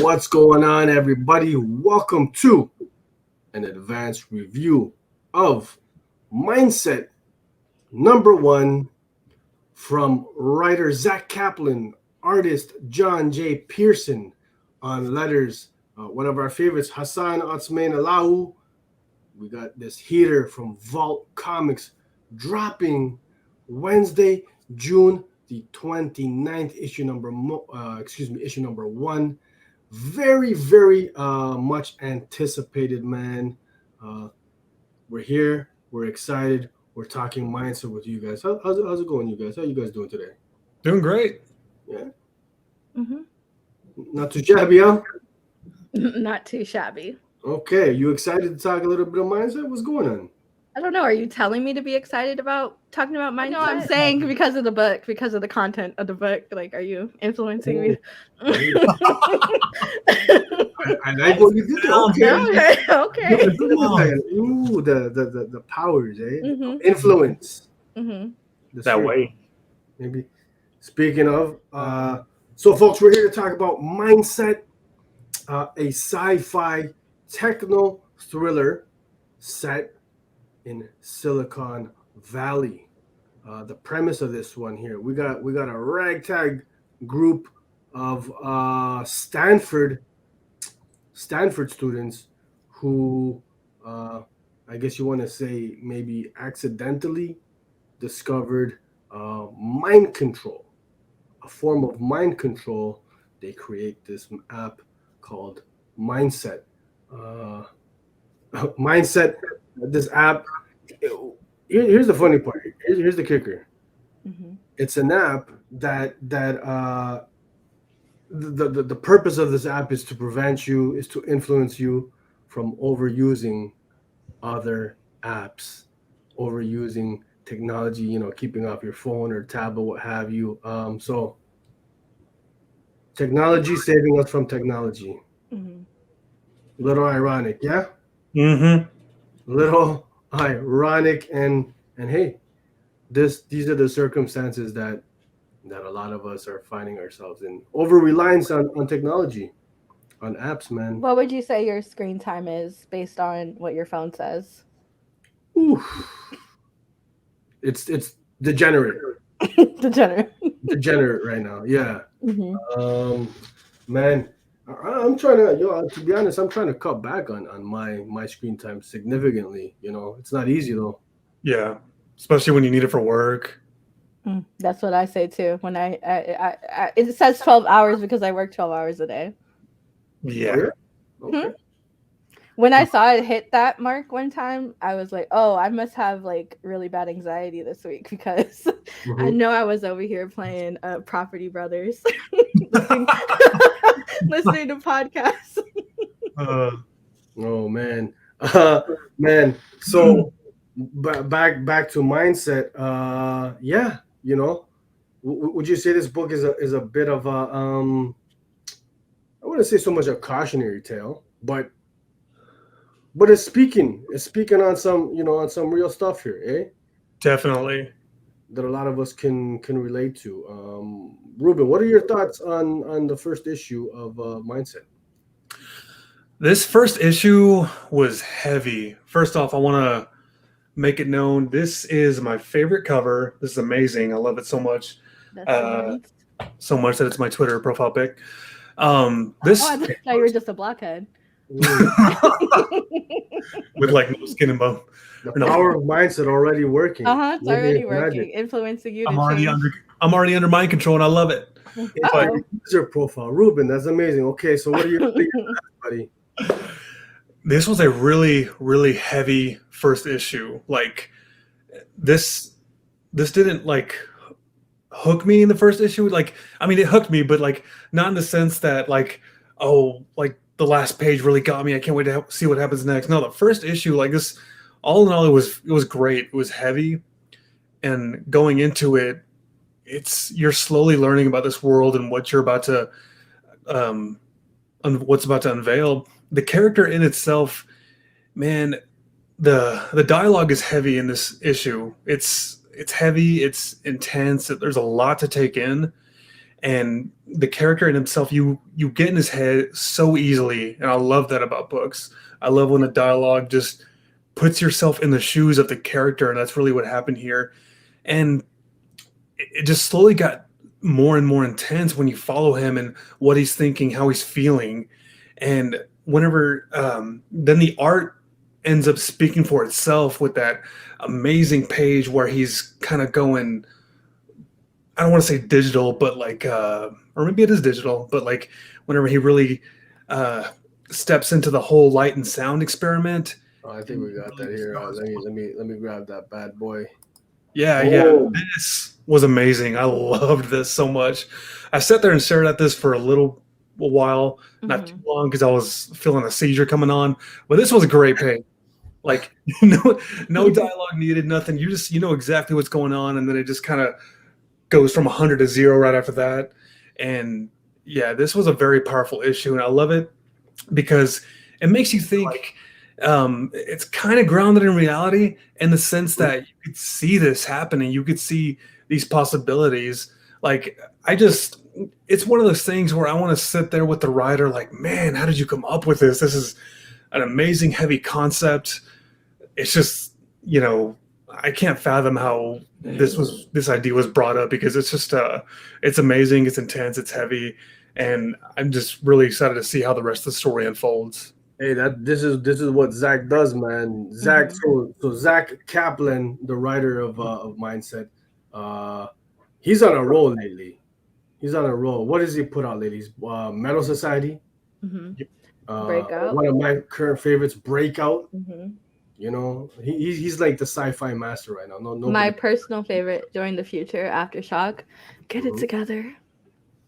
What's going on, everybody? Welcome to an advanced review of Mindset #1 from writer Zack Kaplan, artist John J. Pearson, on letters, one of our favorites, Hassan Otsmane-Elhaou. We got this heater from Vault Comics dropping Wednesday, June the 29th, issue number 1. Very, very much anticipated, man. We're here. We're excited. We're talking mindset with you guys. How's it going, you guys? How you guys doing today? Doing great. Yeah. Not too shabby, huh? Not too shabby. Okay. You excited to talk a little bit of mindset? What's going on? I don't know. Are you telling me to be excited about talking about mindset? No, I'm saying because of the book, because of the content of the book. Like, are you influencing me? I like what you did. Okay. Ooh, the powers, eh? Mm-hmm. Influence. Mm-hmm. That way. Maybe. Speaking of, so folks, we're here to talk about Mindset, a sci-fi techno thriller set in Silicon Valley. The premise of this one here, we got a ragtag group of Stanford students who, I guess you want to say, maybe accidentally discovered mind control, a form of mind control. They create this app called Mindset. Mindset. This app. Here's the funny part. Here's the kicker. Mm-hmm. It's an app that the purpose of this app is to influence you from overusing other apps, overusing technology, keeping off your phone or tablet, what have you. So technology saving us from technology. Mm-hmm. Little ironic, yeah? Mm-hmm. Little ironic, and hey, these are the circumstances that a lot of us are finding ourselves in. Over reliance on technology, on apps, man. What would you say your screen time is based on what your phone says? Ooh. It's degenerate. Degenerate right now. Yeah. Mm-hmm. Man, I'm trying to, to be honest, I'm trying to cut back on my screen time significantly. It's not easy though. Yeah, especially when you need it for work. That's what I say too. When I it says 12 hours because I work 12 hours a day. Yeah. Okay. When I saw it hit that mark one time, I was like, oh, I must have like really bad anxiety this week because I know I was over here playing Property Brothers, listening to podcasts. Oh man, man. So back to mindset. Yeah, would you say this book is a bit of a I wouldn't say so much a cautionary tale, but it's speaking on some on some real stuff here, eh? Definitely. That a lot of us can relate to. Ruben, what are your thoughts on the first issue of Mindset? This first issue was heavy. First off, I want to make it known this is my favorite cover. This is amazing. I love it so much. So much that it's my Twitter profile pic. I thought you were just a blockhead. With like no skin and bone. The power of mindset already working. It's already working, influencing you. I'm already under mind control, and I love it. User profile, Ruben. That's amazing. Okay, so what are your thoughts, buddy? This was a really, really heavy first issue. Like this didn't like hook me in the first issue. Like, I mean, it hooked me, but like not in the sense that like, oh, like the last page really got me. I can't wait to see what happens next. No, the first issue, like this, all in all, it was great. It was heavy, and going into it, you're slowly learning about this world and what you're about to, what's about to unveil. The character in itself, man, the dialogue is heavy in this issue. It's heavy. It's intense. There's a lot to take in, and the character in himself, you get in his head so easily, and I love that about books. I love when the dialogue just puts yourself in the shoes of the character, and that's really what happened here. And it just slowly got more and more intense when you follow him and what he's thinking, how he's feeling. And whenever then the art ends up speaking for itself with that amazing page where he's kind of going, I don't want to say digital, but like or maybe it is digital, but like whenever he really steps into the whole light and sound experiment. Oh, I think we got that here. Let me grab that bad boy. Yeah, this was amazing. I loved this so much. I sat there and stared at this for a while, not too long, because I was feeling a seizure coming on. But this was a great page. Like no dialogue needed, nothing. You know exactly what's going on, and then it just kind of goes from 100 to 0 right after that. And yeah, this was a very powerful issue, and I love it because it makes you think. It's kind of grounded in reality in the sense that you could see this happening. You could see these possibilities. Like, it's one of those things where I want to sit there with the writer, like, man, how did you come up with this? This is an amazing, heavy concept. It's just, I can't fathom how this idea was brought up, because it's just, it's amazing. It's intense. It's heavy. And I'm just really excited to see how the rest of the story unfolds. Hey, this is what Zach does, man. Zach, so Zack Kaplan, the writer of Mindset, he's on a roll lately. He's on a roll. What does he put out lately? Metal Society. Breakout. One of my current favorites, Breakout. Mm-hmm. He's like the sci-fi master right now. No, my personal favorite, During the Future, Aftershock. Get it together.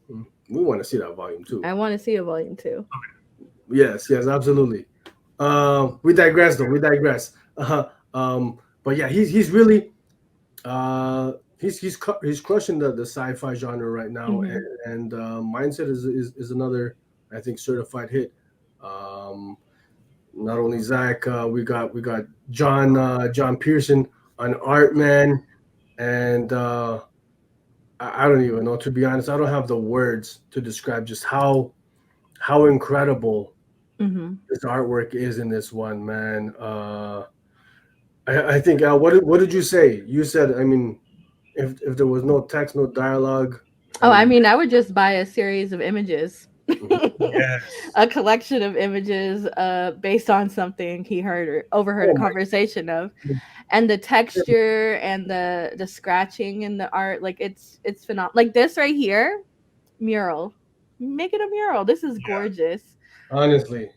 We want to see that volume 2. I want to see a volume 2. Yes, absolutely. We digress, though. We digress. But yeah, he's really he's crushing the sci-fi genre right now, and Mindset is another, I think, certified hit. Not only Zach, we got John Pearson on art, man, and I don't even know, to be honest. I don't have the words to describe just how incredible this artwork is in this one, man. I think, Al, what did you say? You said, I mean, if there was no text, no dialogue. I would just buy a series of images. Yes. A collection of images based on something he heard or overheard a conversation of. And the texture and the scratching in the art, like it's phenomenal. Like this right here, mural. Make it a mural. This is gorgeous. Honestly.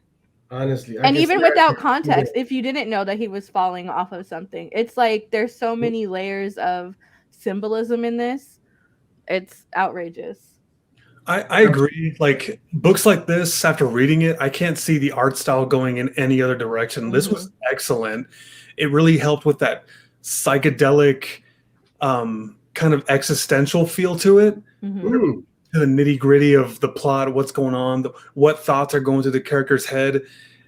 And even without context, if you didn't know that he was falling off of something, it's like there's so many layers of symbolism in this. It's outrageous. I agree. Like, books like this, after reading it, I can't see the art style going in any other direction. This was excellent. It really helped with that psychedelic, kind of existential feel to it. To the nitty gritty of the plot, what's going on, what thoughts are going through the character's head.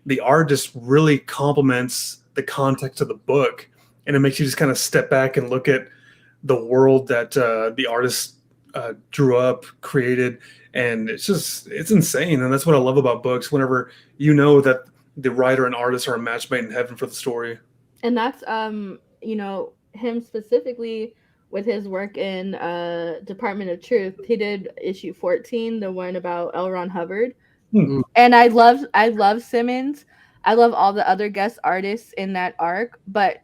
The art just really complements the context of the book, and it makes you just kind of step back and look at the world that the artist drew up, created, and it's insane. And that's what I love about books. Whenever you know that the writer and artist are a match made in heaven for the story. And that's him specifically. With his work in Department of Truth, he did issue 14, the one about L. Ron Hubbard. And I love Simmons. I love all the other guest artists in that arc, but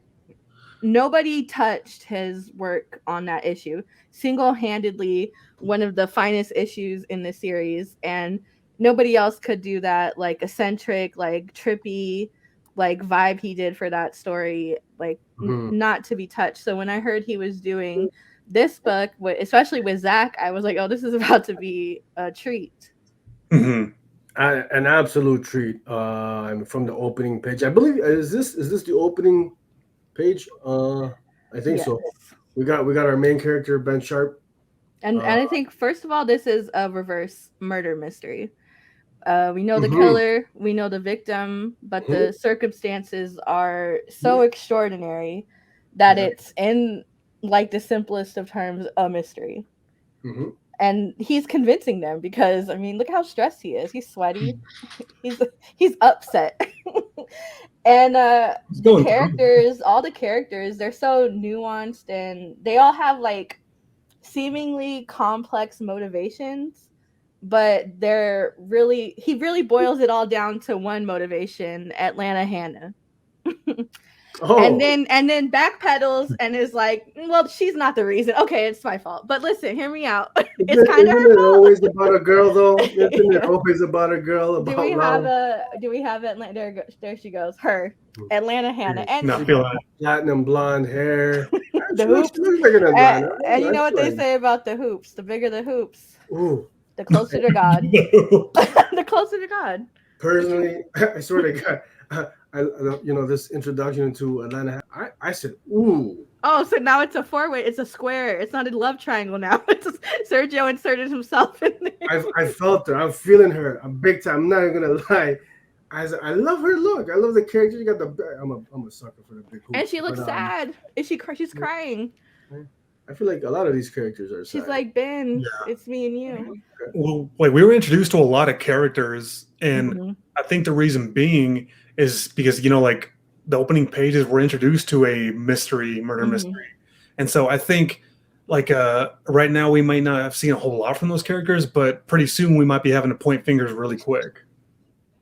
nobody touched his work on that issue. Single-handedly, one of the finest issues in the series, and nobody else could do that, like eccentric, like trippy, like vibe he did for that story, like not to be touched. So when I heard he was doing this book, especially with Zach, I was like, oh, this is about to be a treat. An absolute treat. From the opening page, I believe, is this the opening page? I think so. We got our main character, Ben Sharp, and I think, first of all, this is a reverse murder mystery. We know the killer, we know the victim, but the circumstances are so extraordinary that it's, in like the simplest of terms, a mystery. and he's convincing them because I mean, look how stressed he is. He's sweaty. he's upset. And all the characters, they're so nuanced and they all have like seemingly complex motivations, but he really boils it all down to one motivation, Atlanta Hannah. And then backpedals and is like, well, she's not the reason. Okay, it's my fault. But listen, hear me out. It's kind of her fault. Always about a girl, though. Isn't it always about a girl? Do we have Atlanta? There she goes. Her Atlanta Hannah, and not feeling platinum blonde hair. The hoops. And you know what they say about the hoops? The bigger the hoops, the closer to God. The closer to God. Personally, I swear to God. This introduction to Atlanta, I said, ooh. Oh, so now it's a four-way. It's a square. It's not a love triangle now. Sergio inserted himself in there. I felt her. I'm feeling her. I'm big time. I'm not even gonna lie. I love her look. I love the character. You got I'm a sucker for the big hoop. And she looks sad. She's crying. I feel like a lot of these characters are sad. She's like, Ben, it's me and you. Well, like we were introduced to a lot of characters, and I think the reason being is because like the opening pages were introduced to a murder mystery, and so I think like right now we might not have seen a whole lot from those characters, but pretty soon we might be having to point fingers really quick,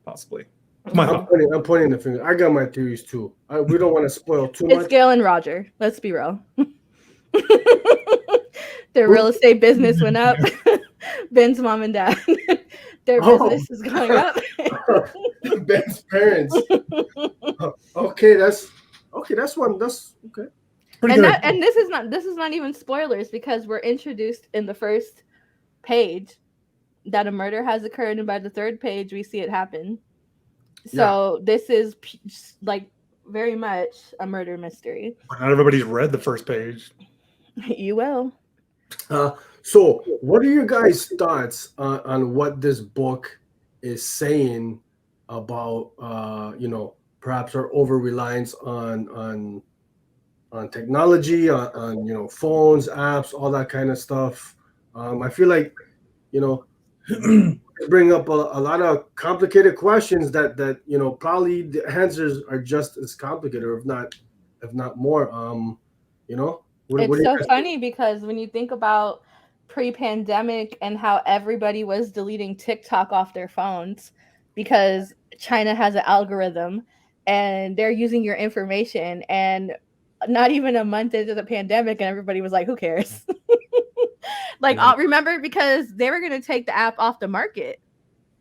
possibly. I'm pointing the finger. I got my theories too. We don't want to spoil too much. It's Gail and Roger. Let's be real. Their real estate business went up. Ben's mom and dad. Their business is going up. Ben's parents. Okay, that's one. That's okay. And this is not even spoilers because we're introduced in the first page that a murder has occurred, and by the third page we see it happen. So this is like very much a murder mystery. But not everybody's read the first page. You will. So what are your guys' thoughts on what this book is saying about perhaps our over-reliance on technology, on phones, apps, all that kind of stuff? I feel like bring up a lot of complicated questions that probably the answers are just as complicated, or if not more. It's so funny because when you think about pre-pandemic and how everybody was deleting TikTok off their phones because China has an algorithm and they're using your information, and not even a month into the pandemic and everybody was like, who cares? Remember, because they were going to take the app off the market.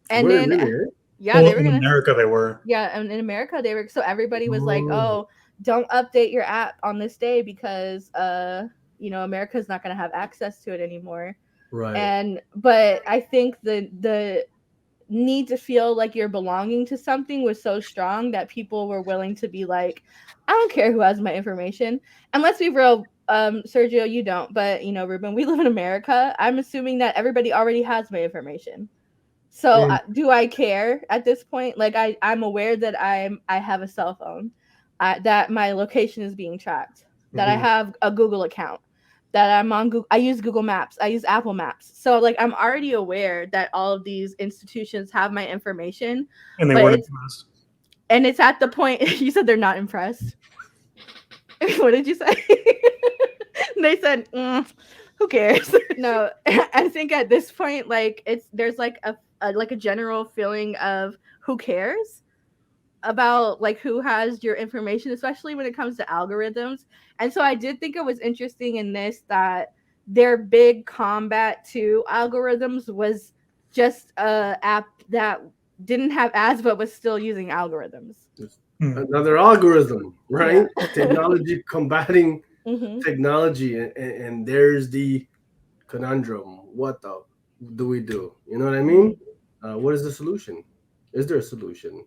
And they were in America they were. Yeah, and in America they were, so everybody was like, oh, don't update your app on this day because America's not going to have access to it anymore. Right. But I think the need to feel like you're belonging to something was so strong that people were willing to be like, I don't care who has my information. And let's be real, Sergio, you don't, but Ruben, we live in America. I'm assuming that everybody already has my information. So do I care at this point? Like I'm aware that I have a cell phone, that my location is being tracked, that I have a Google account, that I'm on Google. I use Google Maps. I use Apple Maps. So like I'm already aware that all of these institutions have my information. And they weren't impressed. And it's at the point you said they're not impressed. What did you say? They said, who cares? No, I think at this point, like there's like a general feeling of who cares about like who has your information, especially when it comes to algorithms. And so I did think it was interesting in this that their big combat to algorithms was just a app that didn't have ads but was still using algorithms. Another algorithm, right? Yeah. Technology combating technology, and there's the conundrum. What do we do? You know what I mean? What is the solution? Is there a solution?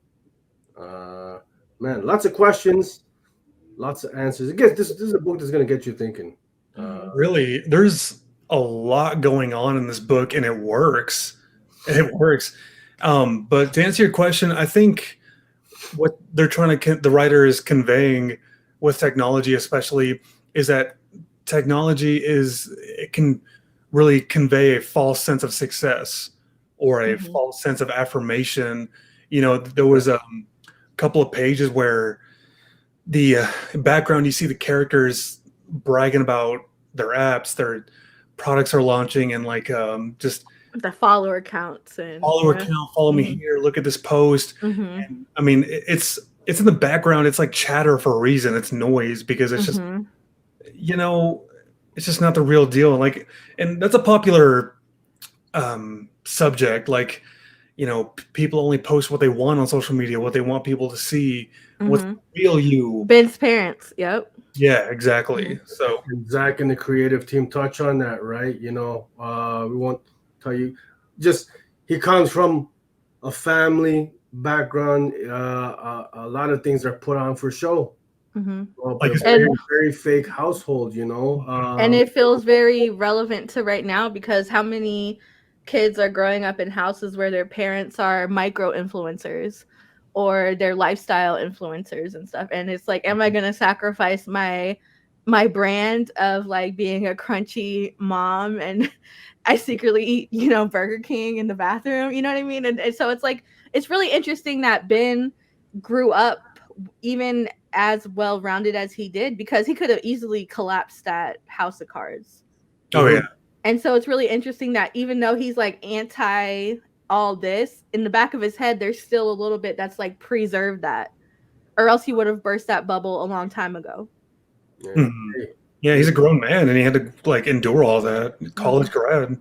Man, lots of questions, lots of answers. I guess this is a book that's going to get you thinking. Really, there's a lot going on in this book, and it works. But to answer your question, I think what they're trying to, the writer is conveying with technology, especially, is that technology it can really convey a false sense of success or a Mhm. false sense of affirmation. There was a couple of pages where the background, you see the characters bragging about their apps, their products are launching, and like just The follower counts and follower count, follow me here, look at this post. Mhm. And I mean, it's in the background. It's like chatter for a reason. It's noise because it's just Mhm. it's just not the real deal. And that's a popular subject. Like, people only post what they want on social media, what they want people to see, what's Mhm. real you. Ben's parents. Yep. Yeah, exactly. So And Zach and the creative team touch on that, right? We won't tell you. Just he comes from a family background. A lot of things are put on for show. Mhm. like A very, very fake household, And it feels very relevant to right now because how many kids are growing up in houses where their parents are micro influencers or their lifestyle influencers and stuff, and it's like, am I going to sacrifice my brand of like being a crunchy mom and I secretly eat, Burger King in the bathroom, you know what I mean? And so it's like, it's really interesting that Ben grew up even as well rounded as he did because he could have easily collapsed that house of cards. oh yeah. And so it's really interesting that even though he's like anti all this, in the back of his head, there's still a little bit that's like preserved that, or else he would have burst that bubble a long time ago. Yeah. Yeah, he's a grown man and he had to like endure all that. College grad.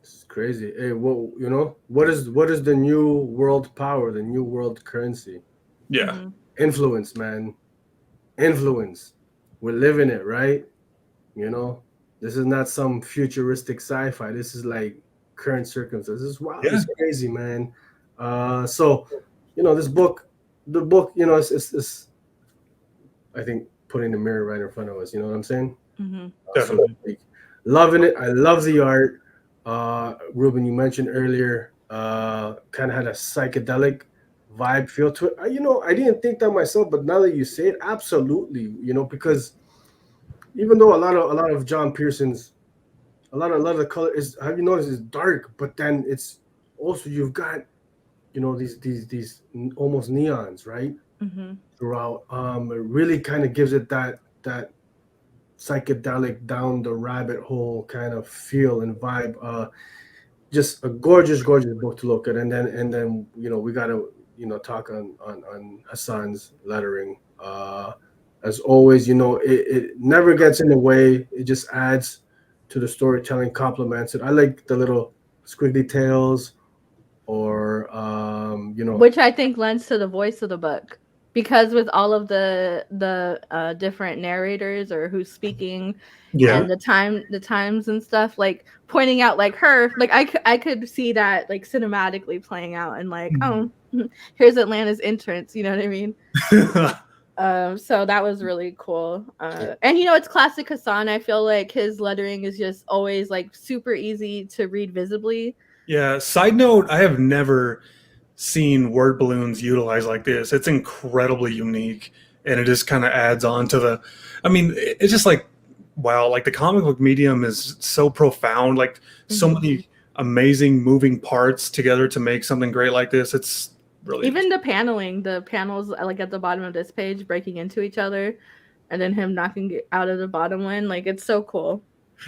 It's crazy. Hey, what is the new world power, the new world currency? Yeah. Influence, man. Influence. We're living it, right? This is not some futuristic sci-fi. This is like current circumstances. Wow, Yeah. it's crazy, man. So, this book, the book, it's I think putting the mirror right in front of us. You know what I'm saying? Definitely. Loving it. I love the art. Ruben, you mentioned earlier, kind of had a psychedelic vibe feel to it. I didn't think that myself, but now that you say it, absolutely. Because even though a lot of John Pearson's, a lot of the color is, have you noticed, is dark, but then it's also, you've got these almost neons, right, throughout. It really kind of gives it that psychedelic down the rabbit hole kind of feel and vibe. Just a gorgeous book to look at. And then we gotta talk on Hassan's lettering. As always, it never gets in the way. It just adds to the storytelling, complements it. I like the little squiggly tails, or Which I think lends to the voice of the book, because with all of the different narrators or who's speaking, Yeah. and the times and stuff, like pointing out like her, like I could see that like cinematically playing out, and like, oh, here's Atlanta's entrance, you know what I mean? So that was really cool. And it's classic Hassan. I feel like his lettering is just always like super easy to read visibly. Yeah. Side note, I have never seen word balloons utilized like this. It's incredibly unique, and it just kind of adds on to the. I mean, it's just like, wow, like the comic book medium is so profound. Like so many amazing moving parts together to make something great like this. It's really even the panels like at the bottom of this page breaking into each other, and then him knocking it out of the bottom one. Like, it's so cool.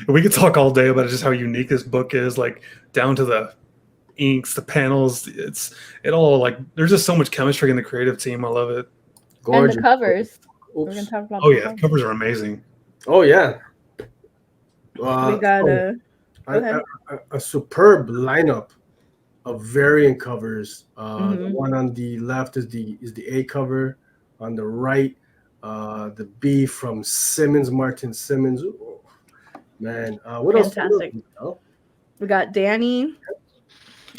We could talk all day about just how unique this book is, like down to the inks, the panels. It all, like, there's just so much chemistry in the creative team. I love it. gorgeous. And the covers. Oops. We're gonna talk about. Oh yeah, the covers are amazing. Oh yeah. We got a superb lineup of variant covers. The one on the left is the A cover. On the right, the B from Martin Simmons. Ooh, man, what fantastic. else? We got Danny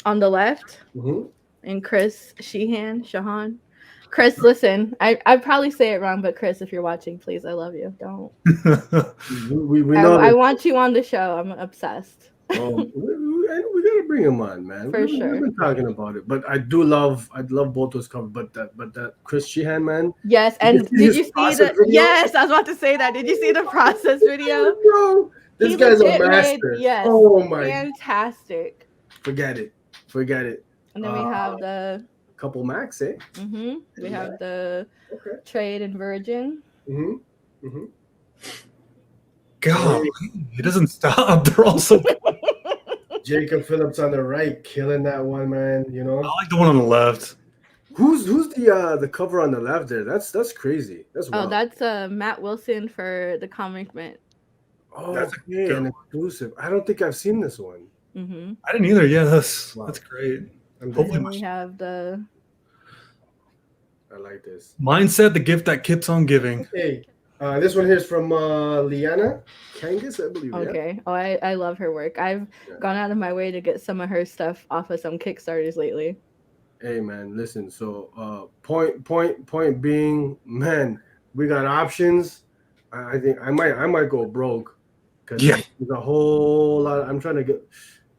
on the left, Mm-hmm. and Chris Shahan. Chris, listen, I probably say it wrong, but Chris, if you're watching, please, I love you. Don't. We know. I want you on the show. I'm obsessed. We gotta bring him on, man. For We've sure. been talking about it, but I love both those covers. But that Chris Sheehan, man. Yes, Did you and see did his you see process the? video? Yes, I was about to say that. Did you see the process video? Bro, this He guy's a legit made, master. yes, Oh my, fantastic. forget it, forget it. And then we have the Couple Max, eh? we have the Okay. Trade and Virgin. God, it doesn't stop. They're all so good. Jacob Phillips on the right, killing that one, man. You know. I like the one on the left. Who's the cover on the left there? That's crazy. That's Oh, wild. that's Matt Wilson for the Comic Mint. Oh, That's a okay, good an one. exclusive. I don't think I've seen this one. I didn't either. Yeah, that's great. I'm Hopefully And we have the I like this. Mindset, the gift that keeps on giving. Hey, this one here is from Liana Kangas, I believe. okay. Oh, I love her work. I've gone out of my way to get some of her stuff off of some Kickstarters lately. Hey man, listen. So point being, man, we got options. I think I might go broke because there's a whole lot. I'm trying to get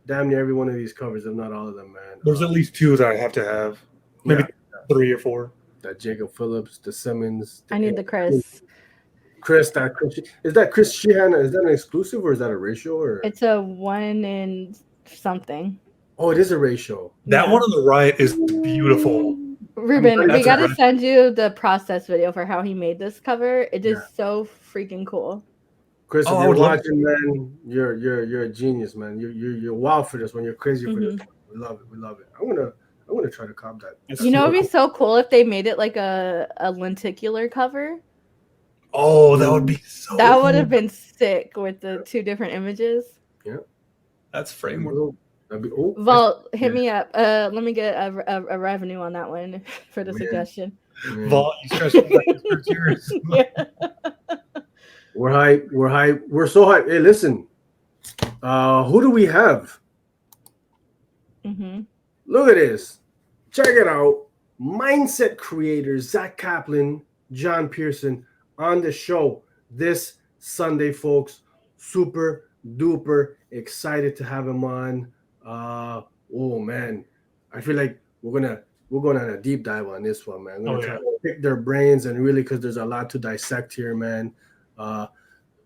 damn near every one of these covers, if not all of them, man. There's at least 2 that I have to have. Maybe 3 or 4. That Jacob Phillips, the Simmons. I need the Chris. Is that Chris Sheehan? Is that an exclusive or is that a ratio? Or It's a 1 in something. Oh, it is a ratio. That one on the right is beautiful. Ruben, we gotta send you the process video for how he made this cover. It is so freaking cool. Chris, if you're watching, man, you're a genius, man. You're wild for this one. You're crazy for this one. We love it. We love it. I'm gonna try to cop that. You know, it'd be so cool if they made it like a lenticular cover. Oh, that would be so. That would have been sick with the 2 different images. Yeah, that's framework. Vault, hit me up. Let me get a revenue on that one for the suggestion. Vault, you stretch yours. We're hype. We're hype. We're so hype. Hey, listen. Who do we have? Look at this. Check it out. Mindset creator Zack Kaplan, John Pearson on the show this Sunday, folks. Super duper excited to have him on. Oh man, I feel like we're going on a deep dive on this one, man. We're gonna try to pick their brains and really, because there's a lot to dissect here, man.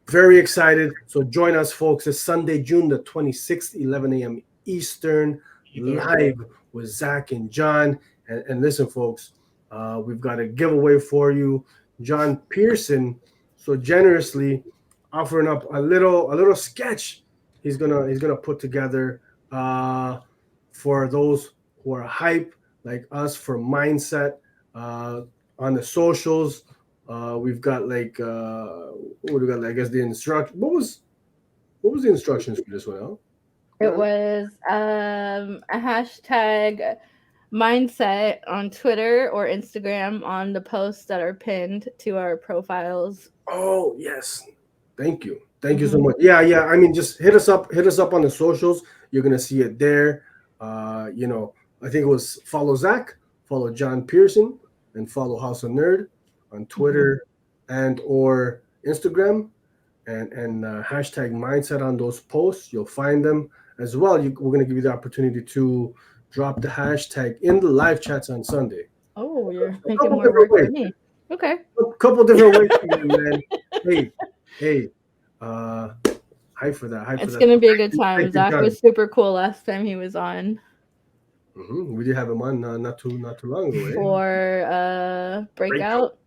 Very excited. So join us, folks. It's Sunday, June the 26th, 11 a.m. Eastern, live with Zach and John. And listen, folks, we've got a giveaway for you. John Pearson so generously offering up a little sketch he's gonna put together for those who are hype like us for Mindset on the socials. We've got like what we got? I guess the instruction. What was the instructions for this one, Elle? It was a hashtag Mindset on Twitter or Instagram on the posts that are pinned to our profiles. Oh yes, thank you so much. Yeah. I mean, just hit us up on the socials. You're gonna see it there. I think it was follow Zach, follow John Pearson, and follow House of Nerd on Twitter and or Instagram, and hashtag Mindset on those posts. You'll find them as well. We're going to give you the opportunity to drop the hashtag in the live chats on Sunday. Oh, you're making more work for me. Okay. A couple different ways for you, man. Hey, hype for that. It's going to be a good time. Zach was super cool last time he was on. We did have him on not too long ago. For Breakout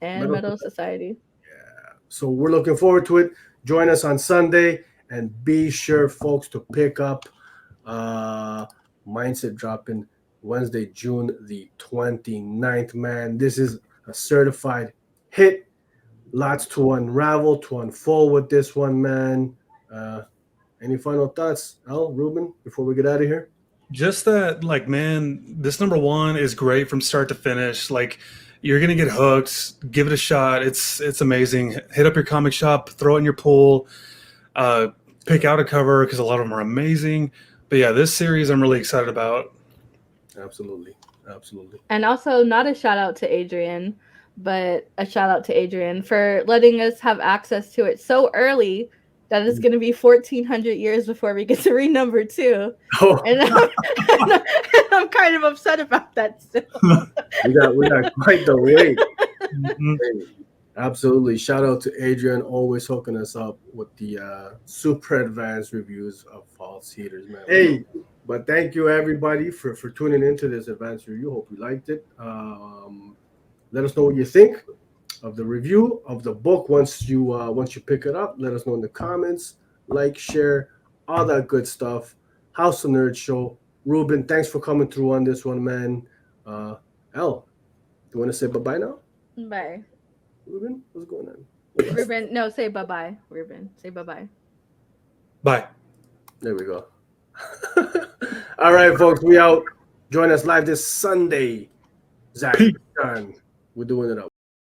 and Metal Society. Yeah. So we're looking forward to it. Join us on Sunday, and be sure, folks, to pick up Mindset dropping Wednesday, June the 29th. Man, this is a certified hit. Lots to unravel, to unfold with this one, man. Any final thoughts, Elle, Ruben, before we get out of here? Just that, like, man, this number 1 is great from start to finish. Like, you're gonna get hooked. Give it a shot. It's amazing. Hit up your comic shop, throw it in your pool, pick out a cover because a lot of them are amazing. But yeah, this series I'm really excited about. Absolutely. And also, not a shout out to Adrian, but a shout out to Adrian for letting us have access to it so early that it's going to be 1400 years before we get to read number 2. Oh, And I'm kind of upset about that still. we got quite the wait. Mhm. Hey, absolutely. Shout out to Adrian, always hooking us up with the super advanced reviews of False Heaters, man. Hey, but thank you everybody for tuning into this advanced review. Hope you liked it. Let us know what you think of the review of the book once you pick it up. Let us know in the comments. Like, share, all that good stuff. House of Nerd Show. Ruben, thanks for coming through on this one, man. Elle, you want to say bye-bye now? Bye. Ruben, what's going on? Ruben, no, say bye-bye. Ruben, say bye-bye. Bye. There we go. All right, folks, we out. Join us live this Sunday. Zach, Peace. we're doing it up.